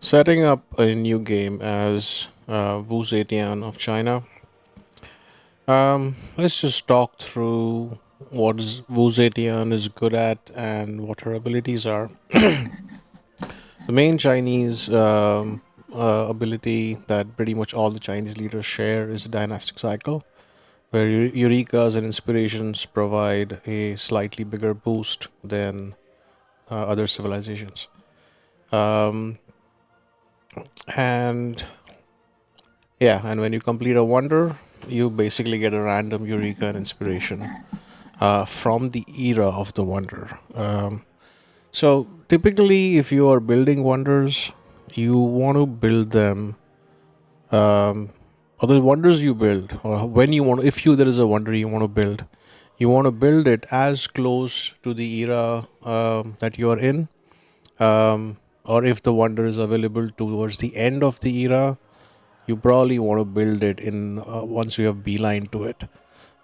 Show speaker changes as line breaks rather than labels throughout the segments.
Setting up a new game as Wu Zetian of China. Let's just talk through what Wu Zetian is good at and what her abilities are. The main Chinese ability that pretty much all the Chinese leaders share is the dynastic cycle, where eurekas and inspirations provide a slightly bigger boost than other civilizations. Um, and Yeah, and when you complete a wonder, you basically get a random eureka and inspiration from the era of the wonder. So typically, if you are building wonders, you want to build them, or the wonders you build, or when you want, if you there is a wonder you want to build, you want to build it as close to the era that you are in, or if the wonder is available towards the end of the era, you probably want to build it in once you have beeline to it.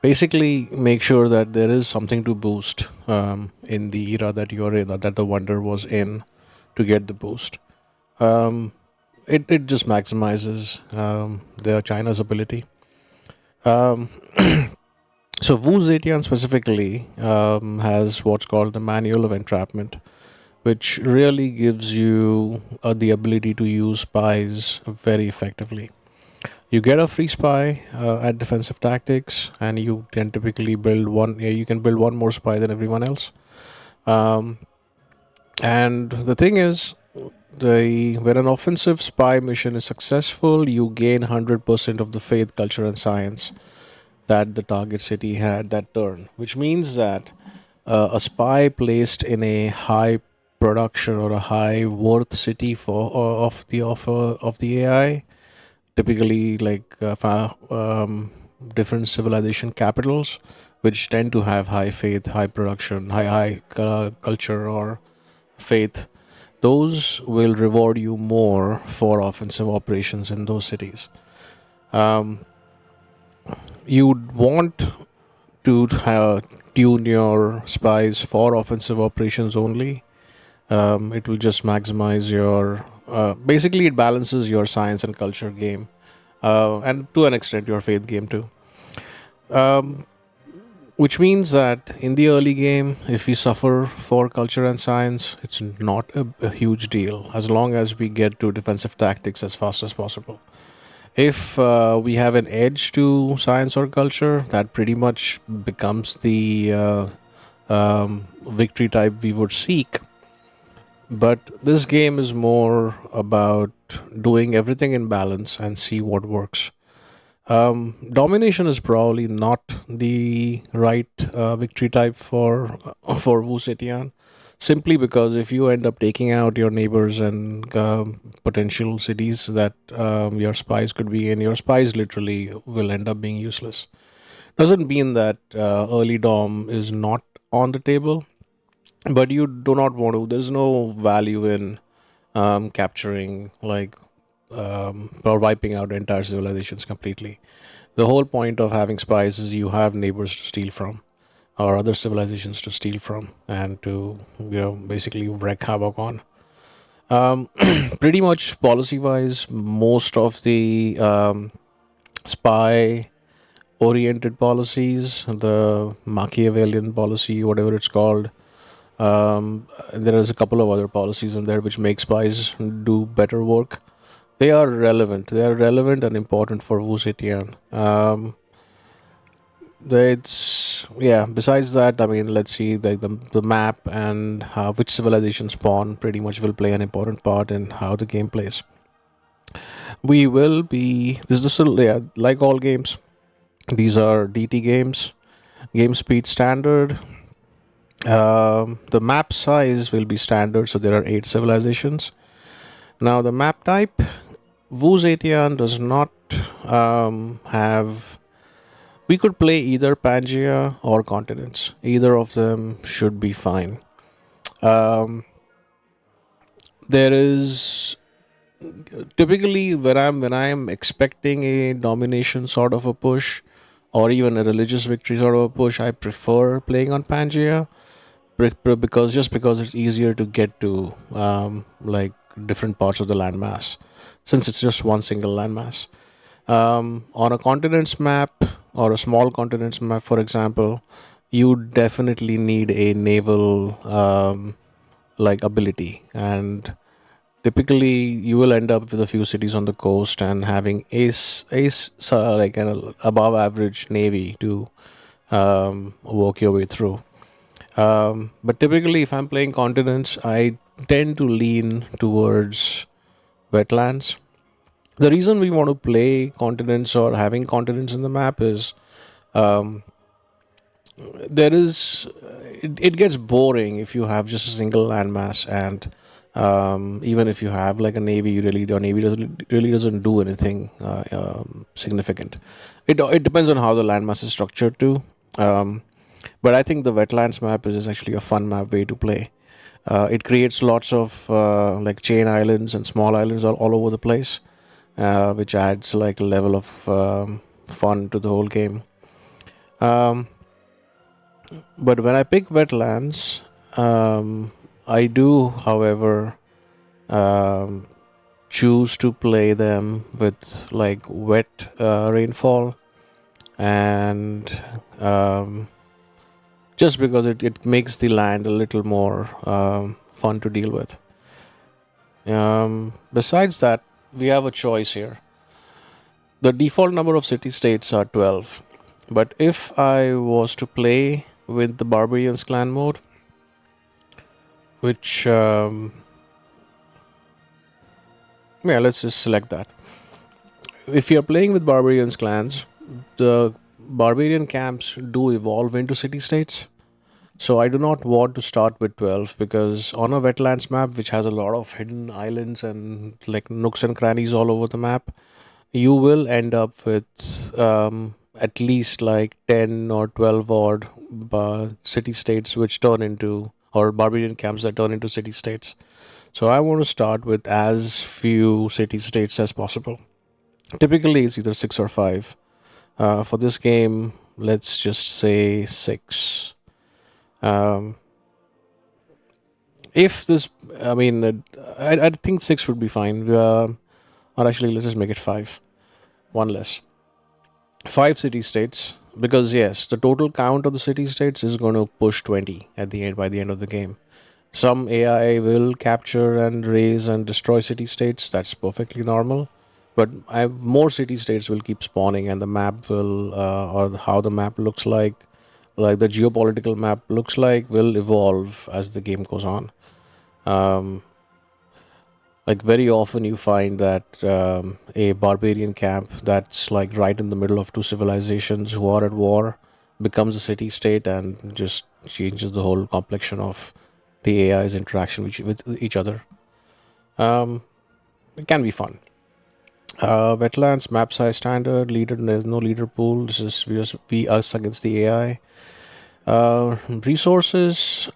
Basically, make sure that there is something to boost in the era that you're in, or that the wonder was in, to get the boost. Um, it just maximizes the China's ability. Um, so Wu Zetian specifically has what's called the manual of entrapment, which really gives you the ability to use spies very effectively. You get a free spy at defensive tactics, and you can typically build one. Yeah, you can build one more spy than everyone else. Um, and the thing is, the when an offensive spy mission is successful, you gain 100% of the faith, culture, and science that the target city had that turn. Which means that a spy placed in a high production or a high worth city for of the offer of the AI, typically like different civilization capitals, which tend to have high faith, high production, high culture or faith. Those will reward you more for offensive operations in those cities. Um, you'd want to tune your spies for offensive operations only. It will just maximize your. Basically, it balances your science and culture game, and to an extent, your faith game too. Um, which means that in the early game, if we suffer for culture and science, it's not a huge deal as long as we get to defensive tactics as fast as possible. If we have an edge to science or culture, that pretty much becomes the victory type we would seek. But this game is more about doing everything in balance and see what works. Domination is probably not the right victory type for Wu Zetian, simply because if you end up taking out your neighbors and potential cities that your spies could be in, your spies literally will end up being useless. Doesn't mean that early dom is not on the table, but you do not want to. There's no value in capturing or wiping out entire civilizations completely. The whole point of having spies is you have neighbors to steal from, or other civilizations to steal from, and to basically wreak havoc on. Um, Pretty much policy wise, most of the spy oriented policies, the Machiavellian policy, whatever it's called, there is a couple of other policies in there which make spies do better work. They are relevant. They are relevant and important for Wu Zetian. It's yeah. Besides that, I mean, let's see, like the map and how which civilization spawn pretty much will play an important part in how the game plays. We will be this is still, yeah, like all games. These are DT games, game speed standard. The map size will be standard, so there are 8 civilizations. Now the map type, Wu Zetian does not have. We could play either Pangea or continents. Either of them should be fine. Um, there is typically when I'm expecting a domination sort of a push, or even a religious victory sort of a push, I prefer playing on Pangea because just because it's easier to get to, like different parts of the landmass, since it's just one single landmass. On a continent's map or a small continent's map, for example, you definitely need a naval like ability, and typically you will end up with a few cities on the coast and having like an above average navy to work your way through. But typically, if I'm playing continents, I tend to lean towards wetlands. The reason we want to play continents or having continents in the map is um, there is it gets boring if you have just a single landmass, and even if you have like a navy, you really your navy doesn't really doesn't do anything significant. It depends on how the landmass is structured too. um, but I think the wetlands map is actually a fun map way to play. It creates lots of like chain islands and small islands all over the place, which adds like a level of fun to the whole game. Um, but when I pick wetlands, I do, however, um, choose to play them with like wet rainfall, and um, just because it makes the land a little more fun to deal with. Besides that, we have a choice here. The default number of city states are 12. But if I was to play with the Barbarians clan mode, which, yeah, let's just select that. If you're playing with Barbarians clans, the Barbarian camps do evolve into city states. So I do not want to start with 12 because on a wetlands map, which has a lot of hidden islands and like nooks and crannies all over the map, you will end up with at least like 10 or 12 odd city states which turn into, or barbarian camps that turn into city states. So I want to start with as few city states as possible. Typically, it's either six or five. For this game, let's just say six. Um, if this, I mean, I think six would be fine. Or actually, let's just make it five. One less. Five city states, because yes, the total count of the city states is going to push 20 at the end by the end of the game. Some AI will capture and raise and destroy city states. That's perfectly normal. But more city states will keep spawning, and the map will, or how the map looks like the geopolitical map looks like, will evolve as the game goes on. Um, like very often you find that a barbarian camp that's like right in the middle of two civilizations who are at war becomes a city state and just changes the whole complexion of the AI's interaction with each other. um, it can be fun. Wetlands map size standard leader, there's no leader pool, this is we us against the AI. Resources,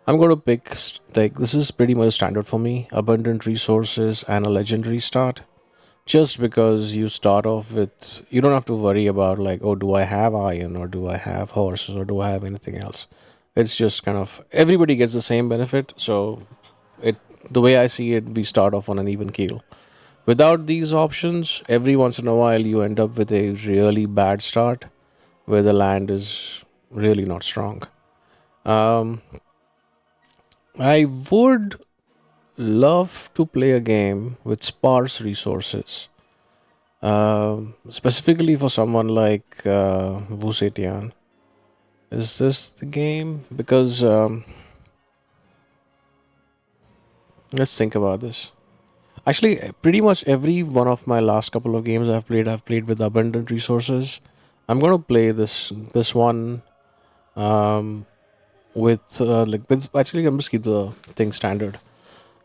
I'm going to pick like this is pretty much standard for me: abundant resources and a legendary start. Just because you start off with, you don't have to worry about like, oh, do I have iron or do I have horses or do I have anything else? It's just kind of everybody gets the same benefit. So it the way I see it, we start off on an even keel. Without these options, every once in a while you end up with a really bad start where the land is really not strong. Um, I would love to play a game with sparse resources, specifically for someone like Zetian. Is this the game? Because let's think about this. Actually, pretty much every one of my last couple of games I've played with abundant resources. I'm gonna play this one with like with actually I'm just keep the thing standard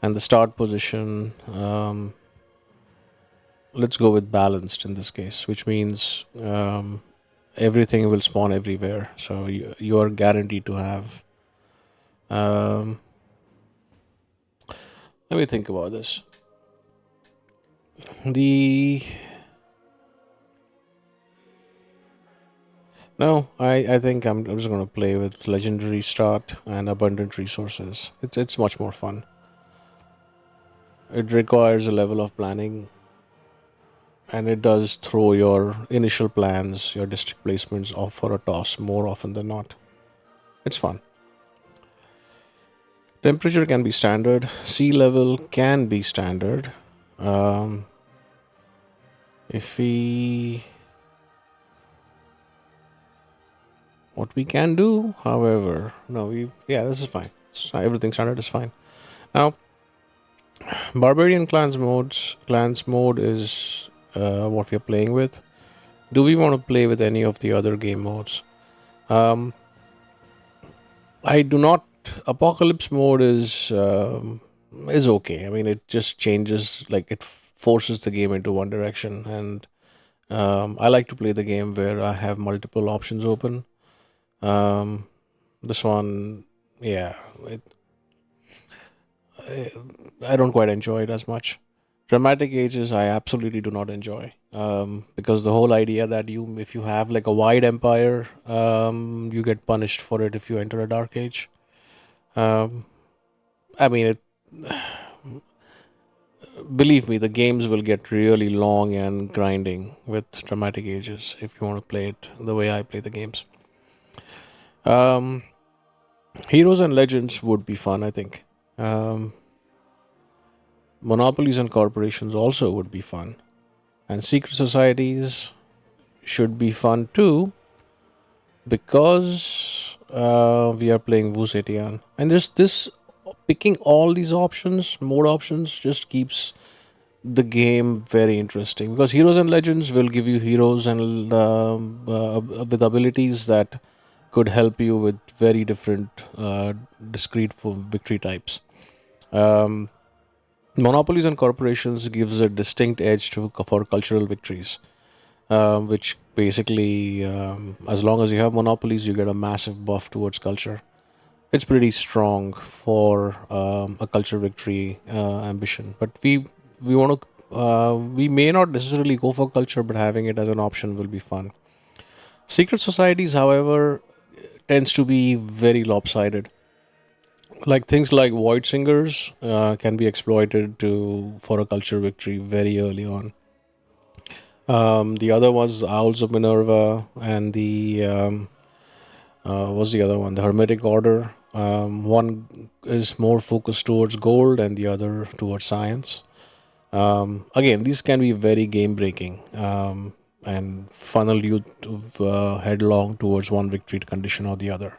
and the start position. Let's go with balanced in this case, which means everything will spawn everywhere. So you are guaranteed to have. Um, let me think about this. The No, I think I'm just going to play with legendary start and abundant resources. It's much more fun. It requires a level of planning, and it does throw your initial plans, your district placements off for a toss more often than not. It's fun. Temperature can be standard, sea level can be standard. Um, if we What we can do, however, no, yeah, this is fine. Everything standard is fine. Now, barbarian clans mode is what we are playing with. Do we want to play with any of the other game modes? Um, I do not. Apocalypse mode is okay. I mean, it just changes, like it forces the game into one direction, and I like to play the game where I have multiple options open. Um, this one, yeah, I don't quite enjoy it as much. Dramatic ages, I absolutely do not enjoy, because the whole idea that if you have like a wide empire, you get punished for it if you enter a dark age. Um, I mean, believe me, the games will get really long and grinding with dramatic ages if you want to play it the way I play the games. Um, Heroes and Legends would be fun, I think. Um, Monopolies and corporations also would be fun. And secret societies should be fun too, because we are playing Wu Zetian. And there's this picking all these options, more options, just keeps the game very interesting, because Heroes and Legends will give you heroes and with abilities that could help you with very different discrete victory types. Um, Monopolies and corporations gives a distinct edge for cultural victories, which basically, as long as you have monopolies, you get a massive buff towards culture. It's pretty strong for a culture victory ambition. But we may not necessarily go for culture, but having it as an option will be fun. Secret societies, however, tends to be very lopsided. Like things like void singers can be exploited to for a culture victory very early on. The other was Owls of Minerva, and the what's the other one? The Hermetic Order. One is more focused towards gold, and the other towards science. Again, these can be very game breaking, and funnel you headlong towards one victory condition or the other.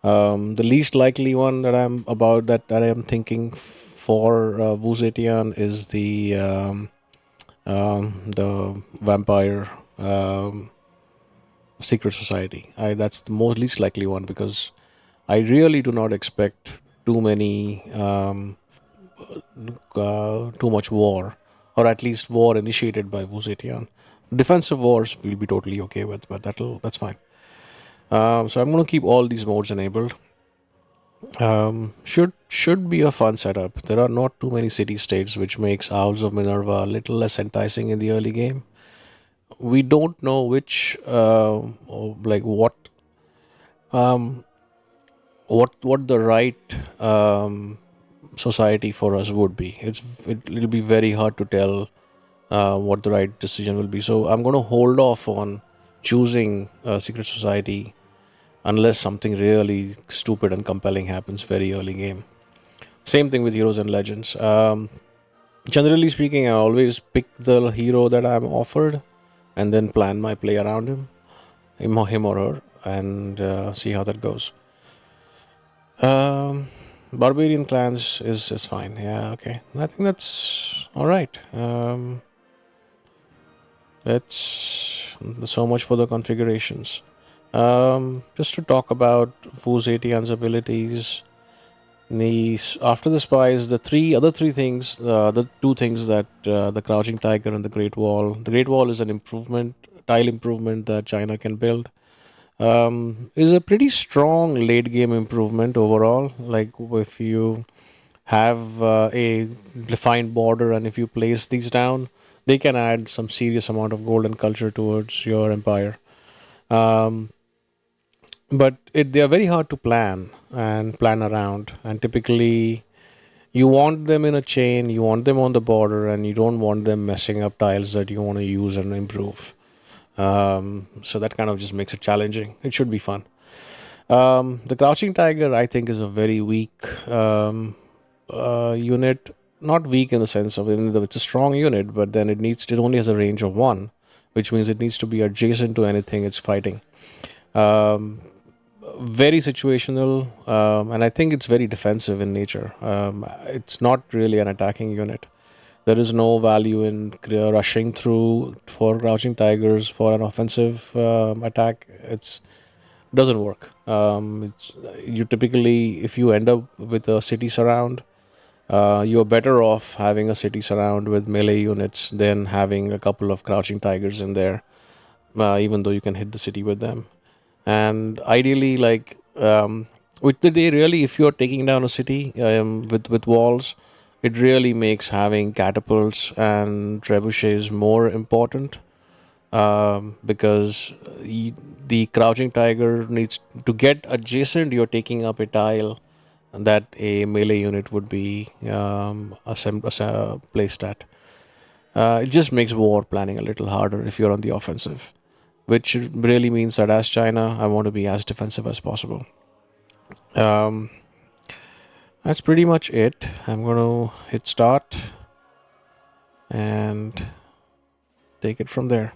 The least likely one that I am thinking for Wu Zetian is the vampire secret society. That's the most least likely one, because I really do not expect too many too much war, or at least war initiated by Wu Zetian. Defensive wars we'll be totally okay with, but that's fine. So I'm going to keep all these modes enabled. Should be a fun setup. There are not too many city states, which makes Owls of Minerva a little less enticing in the early game. We don't know which like what the right society for us would be. It'll be very hard to tell what the right decision will be. So I'm going to hold off on choosing a secret society unless something really stupid and compelling happens very early game. Same thing with Heroes and Legends. Generally speaking, I always pick the hero that I'm offered and then plan my play around him or her, and see how that goes. Um, Barbarian clans is fine. Yeah, okay. I think that's all right. That's so much for the configurations. Just to talk about Fuzetian's abilities. After the spies, the things, the two things that the crouching tiger and the great wall. The great wall is an tile improvement that China can build. Is a pretty strong late game improvement overall. Like if you have a defined border, and if you place these down, they can add some serious amount of gold and culture towards your empire. Um, but they are very hard to plan around, and typically You want them in a chain, you want them on the border, and you don't want them messing up tiles that you want to use and improve. So that kind of just makes it challenging. It should be fun. The Crouching Tiger, I think, is a very weak unit. Not weak in the sense of it's a strong unit, but then it only has a range of one, which means it needs to be adjacent to anything it's fighting. Um, Very situational, and I think it's very defensive in nature. It's not really an attacking unit. There is no value in rushing through for crouching tigers for an offensive attack. It's doesn't work. You typically, if you end up with a city surround, you're better off having a city surround with melee units than having a couple of crouching tigers in there. Even though you can hit the city with them, and ideally, like with the day, really, if you're taking down a city with walls, it really makes having catapults and trebuchets more important, because the crouching tiger needs to get adjacent. You're taking up a tile that a melee unit would be placed at. It just makes war planning a little harder if you're on the offensive, which really means that as China, I want to be as defensive as possible. Um, that's pretty much it. I'm going to hit start and take it from there.